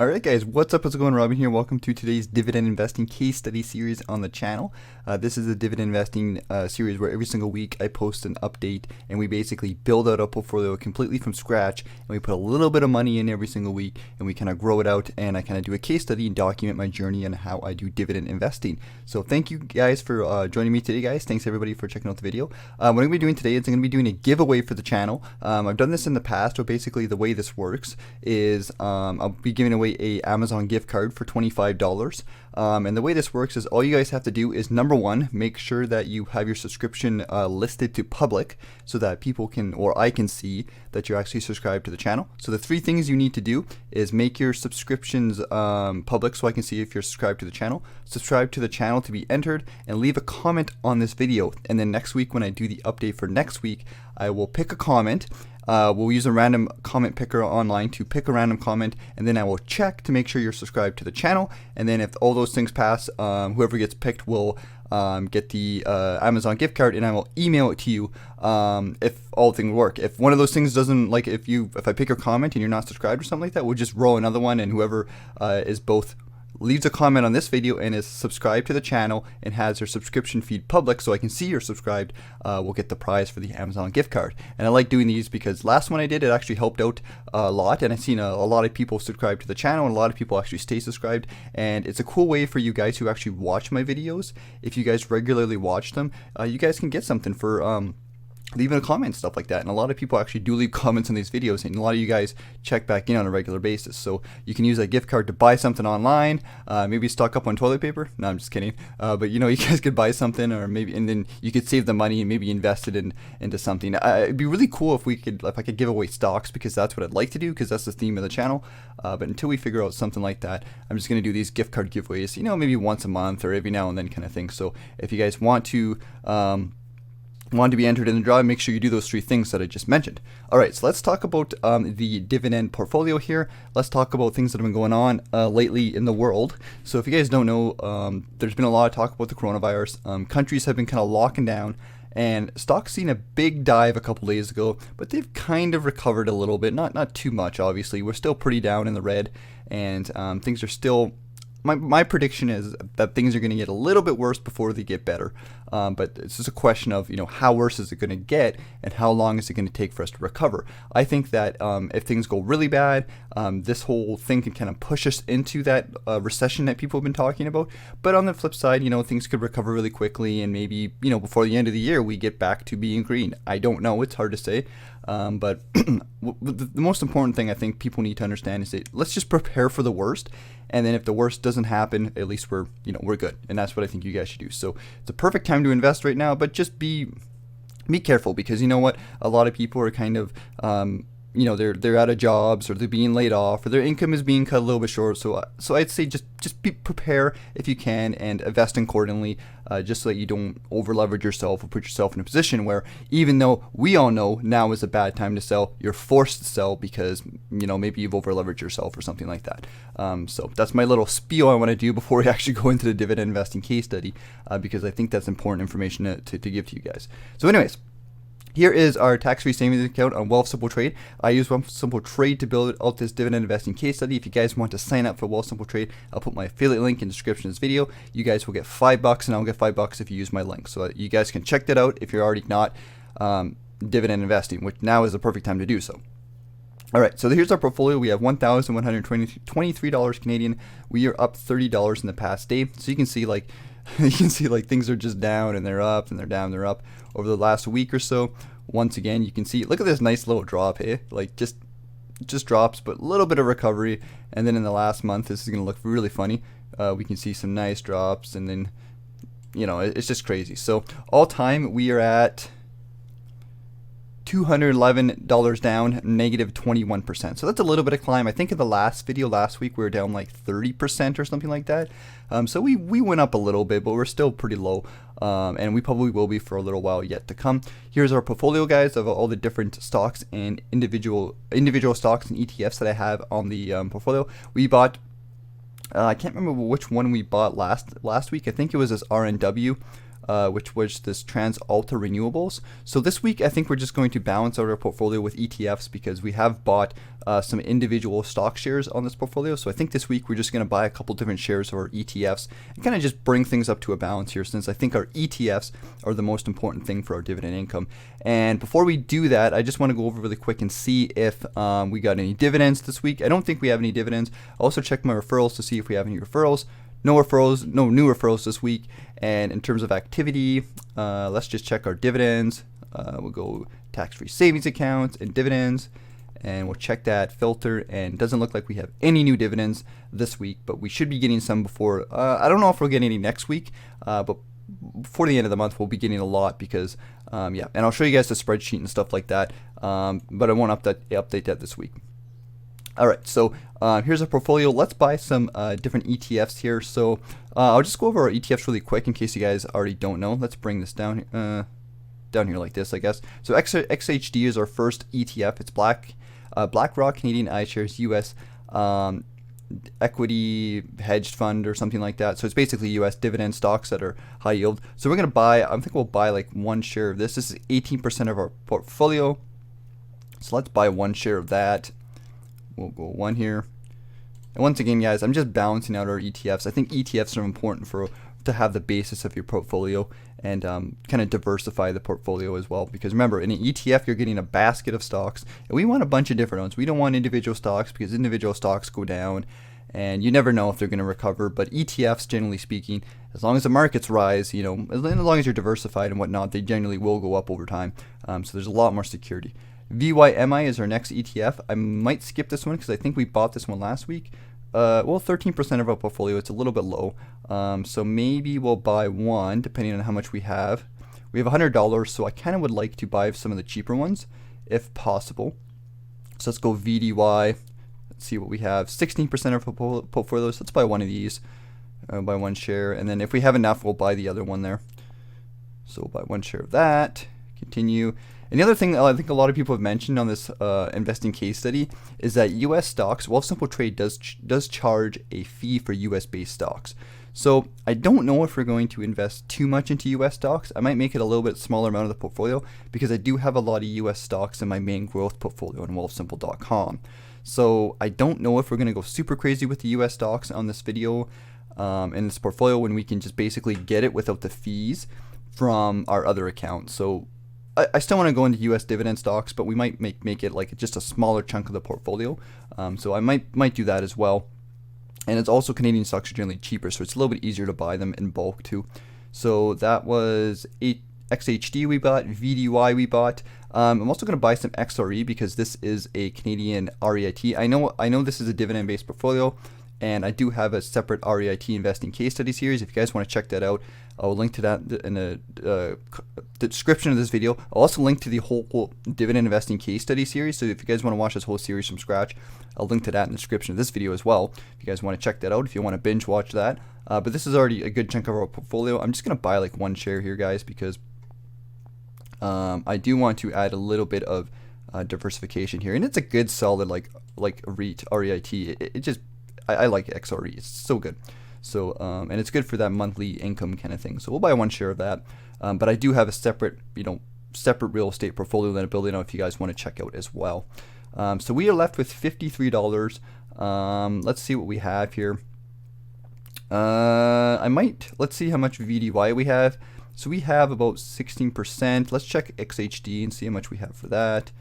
Alright guys, what's up, how's it going? Robin here. Welcome to today's dividend investing case study series on the channel. This is a dividend investing series where every single week I post an update and we basically build out a portfolio completely from scratch, and we put a little bit of money in every single week and we kind of grow it out, and I kind of do a case study and document my journey and how I do dividend investing. So thank you guys for joining me today, guys. Thanks everybody for checking out the video. What I'm going to be doing today is I'm going to be doing a giveaway for the channel. I've done this in the past, but basically the way this works is I'll be giving away a Amazon gift card for $25. And the way this works is all you guys have to do is, number one, make sure that you have your subscription listed to public so that people can, or I can see that you're actually subscribed to the channel. So the three things you need to do is make your subscriptions public so I can see if you're subscribed to the channel, subscribe to the channel to be entered, and leave a comment on this video. And then next week when I do the update for next week, I will pick a comment. We'll use a random comment picker online to pick a random comment, and then I will check to make sure you're subscribed to the channel. And then if all those things pass, whoever gets picked will get the Amazon gift card, and I will email it to you if all things work. If one of those things doesn't, like if I pick your comment and you're not subscribed or something like that, we'll just roll another one, and whoever is both leaves a comment on this video and is subscribed to the channel and has their subscription feed public so I can see you're subscribed, will get the prize for the Amazon gift card. And I like doing these because last one I did, it actually helped out a lot, and I've seen a lot of people subscribe to the channel, and a lot of people actually stay subscribed. And it's a cool way for you guys who actually watch my videos. If you guys regularly watch them, you guys can get something for leaving a comment, stuff like that. And a lot of people actually do leave comments on these videos, and a lot of you guys check back in on a regular basis. So you can use that gift card to buy something online, maybe stock up on toilet paper. No, I'm just kidding. But you know, you guys could buy something, or maybe, and then you could save the money and maybe invest it into something. It'd be really cool if I could give away stocks, because that's what I'd like to do, because that's the theme of the channel. But until we figure out something like that, I'm just going to do these gift card giveaways, you know, maybe once a month or every now and then kind of thing. So if you guys want to be entered in the draw, make sure you do those three things that I just mentioned. Alright, so let's talk about the dividend portfolio here. Let's talk about things that have been going on lately in the world. So if you guys don't know, there's been a lot of talk about the coronavirus. Countries have been kind of locking down, and stocks seen a big dive a couple days ago, but they've kind of recovered a little bit. Not too much, obviously. We're still pretty down in the red, and things are still... My prediction is that things are going to get a little bit worse before they get better. But it's just a question of, you know, how worse is it going to get, and how long is it going to take for us to recover. I think that if things go really bad, this whole thing can kind of push us into that recession that people have been talking about. But on the flip side, you know, things could recover really quickly, and maybe, you know, before the end of the year we get back to being green. I don't know, it's hard to say. But the most important thing I think people need to understand is that let's just prepare for the worst, and then if the worst doesn't happen, at least we're good. And that's what I think you guys should do. So it's a perfect time to invest right now, but just be careful, because you know what, a lot of people are kind of you know, they're out of jobs, or they're being laid off, or their income is being cut a little bit short. So I'd say just prepare if you can, and invest accordingly, just so that you don't over leverage yourself or put yourself in a position where, even though we all know now is a bad time to sell, you're forced to sell because, you know, maybe you've over leveraged yourself or something like that. So that's my little spiel I want to do before we actually go into the dividend investing case study, because I think that's important information to give to you guys. So anyways, here is our tax-free savings account on Wealthsimple Trade. I use Wealthsimple Trade to build out this dividend investing case study. If you guys want to sign up for Wealthsimple Trade, I'll put my affiliate link in the description of this video. You guys will get $5, and I'll get $5 if you use my link. So you guys can check that out if you're already not dividend investing, which now is the perfect time to do so. Alright, so here's our portfolio. We have $1,123 Canadian. We are up $30 in the past day. So you can see like things are just down, and they're up, and they're down, they're up over the last week or so. Once again, you can see, look at this nice little drop here. Like just drops, but a little bit of recovery. And then in the last month, this is going to look really funny. We can see some nice drops, and then, you know, it's just crazy. So all time we are at $211 down, negative 21%. So that's a little bit of climb. I think in the last video last week we were down like 30% or something like that. So we went up a little bit, but we're still pretty low, and we probably will be for a little while yet to come. Here's our portfolio, guys, of all the different stocks and individual stocks and ETFs that I have on the portfolio. We bought, I can't remember which one we bought last week. I think it was this RNW. which was this TransAlta Renewables. So this week I think we're just going to balance out our portfolio with ETFs because we have bought some individual stock shares on this portfolio. So I think this week we're just going to buy a couple different shares of our ETFs and kind of just bring things up to a balance here, since I think our ETFs are the most important thing for our dividend income. And before we do that, I just want to go over really quick and see if we got any dividends this week. I don't think we have any dividends. I'll also check my referrals to see if we have any referrals. No referrals, no new referrals this week. And in terms of activity, let's just check our dividends. We'll go tax-free savings accounts and dividends, and we'll check that filter, and it doesn't look like we have any new dividends this week, but we should be getting some before, I don't know if we'll get any next week, but before the end of the month we'll be getting a lot because, yeah, and I'll show you guys the spreadsheet and stuff like that, but I won't update that this week. Alright, so here's our portfolio. Let's buy some different ETFs here. So I'll just go over our ETFs really quick in case you guys already don't know. Let's bring this down here like this, I guess. So XHD is our first ETF. It's BlackRock Canadian iShares US equity hedged fund or something like that. So it's basically US dividend stocks that are high yield. So we're going to buy, I think we'll buy like one share of this. This is 18% of our portfolio. So let's buy one share of that. We'll go one here. And once again, guys, I'm just balancing out our ETFs. I think ETFs are important to have the basis of your portfolio and kind of diversify the portfolio as well. Because remember, in an ETF, you're getting a basket of stocks, and we want a bunch of different ones. We don't want individual stocks because individual stocks go down, and you never know if they're going to recover. But ETFs, generally speaking, as long as the markets rise, you know, as long as you're diversified and whatnot, they generally will go up over time. So there's a lot more security. VYMI is our next ETF. I might skip this one because I think we bought this one last week. Well, 13% of our portfolio. It's a little bit low. So maybe we'll buy one depending on how much we have. We have $100, so I kind of would like to buy some of the cheaper ones if possible. So let's go VDY. Let's see what we have. 16% of our portfolio. So let's buy one of these. Buy one share. And then if we have enough, we'll buy the other one there. So we'll buy one share of that. Continue. And the other thing I think a lot of people have mentioned on this investing case study is that U.S. stocks, Wealthsimple Trade does charge a fee for U.S.-based stocks. So I don't know if we're going to invest too much into U.S. stocks. I might make it a little bit smaller amount of the portfolio because I do have a lot of U.S. stocks in my main growth portfolio on wealthsimple.com. So I don't know if we're going to go super crazy with the U.S. stocks on this video in this portfolio when we can just basically get it without the fees from our other accounts. So I still want to go into U.S. dividend stocks, but we might make it like just a smaller chunk of the portfolio. So I might do that as well. And it's also Canadian stocks are generally cheaper, so it's a little bit easier to buy them in bulk too. So that was XHD we bought, VDY we bought. I'm also going to buy some XRE because this is a Canadian REIT. I know this is a dividend-based portfolio, and I do have a separate REIT investing case study series. If you guys want to check that out, I'll link to that in the description of this video. I'll also link to the whole dividend investing case study series. So if you guys want to watch this whole series from scratch, I'll link to that in the description of this video as well. If you guys want to check that out, if you want to binge watch that. But this is already a good chunk of our portfolio. I'm just going to buy like one share here, guys, because I do want to add a little bit of diversification here. And it's a good solid like REIT. I like XRE. It's so good. So and it's good for that monthly income kind of thing. So we'll buy one share of that. But I do have a separate real estate portfolio that I'm building out if you guys want to check out as well. So we are left with $53. Let's see what we have here. Let's see how much VDY we have. So we have about 16%. Let's check XHD and see how much we have for that.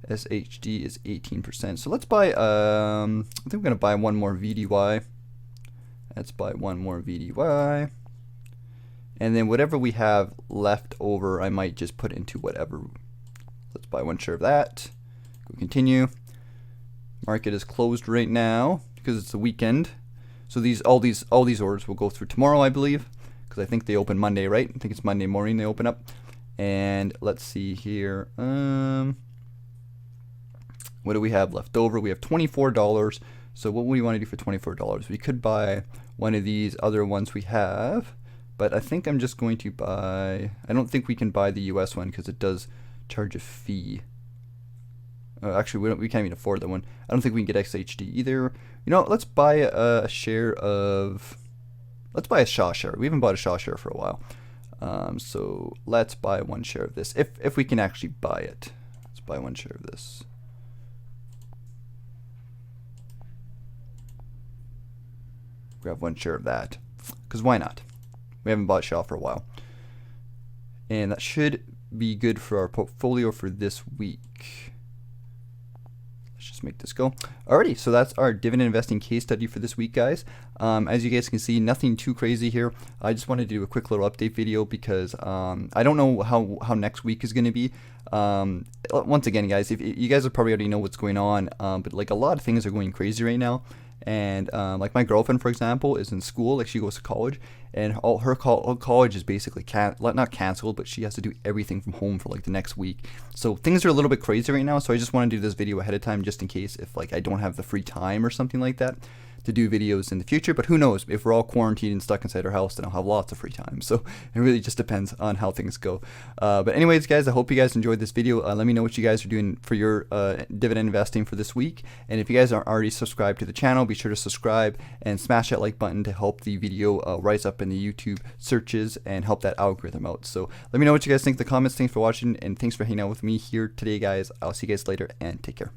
SHD is 18%. So let's buy, I think we're going to buy one more VDY. Let's buy one more VDY. And then whatever we have left over, I might just put into whatever. Let's buy one share of that. Go continue. Market is closed right now because it's the weekend. So all these orders will go through tomorrow, I believe, because I think they open Monday, right? I think it's Monday morning they open up. And let's see here. What do we have left over? We have $24. So what would we want to do for $24? We could buy one of these other ones we have, but I think I'm just going to buy, I don't think we can buy the US one because it does charge a fee. Actually, we can't even afford that one. I don't think we can get XHD either. You know, let's buy a share of, let's buy a Shaw share. We haven't bought a Shaw share for a while. So let's buy 1 share of this, if we can actually buy it. Let's buy 1 share of this. Grab 1 share of that, because why not? We haven't bought Shell for a while, and that should be good for our portfolio for this week. Let's just make this go. Alrighty, so that's our dividend investing case study for this week, guys. As you guys can see, nothing too crazy here. I just wanted to do a quick little update video because I don't know how next week is going to be. Once again, guys, if you guys probably already know what's going on, but like a lot of things are going crazy right now. And like my girlfriend, for example, is in school, like she goes to college, and all her college is basically not canceled, but she has to do everything from home for like the next week. So things are a little bit crazy right now, so I just want to do this video ahead of time just in case if like I don't have the free time or something like that to do videos in the future. But who knows, if we're all quarantined and stuck inside our house, then I'll have lots of free time. So it really just depends on how things go. But anyways, guys, I hope you guys enjoyed this video. Let me know what you guys are doing for your dividend investing for this week, and if you guys aren't already subscribed to the channel, be sure to subscribe and smash that like button to help the video rise up in the YouTube searches and help that algorithm out. So let me know what you guys think in the comments. Thanks for watching, and thanks for hanging out with me here today, guys. I'll see you guys later, and take care.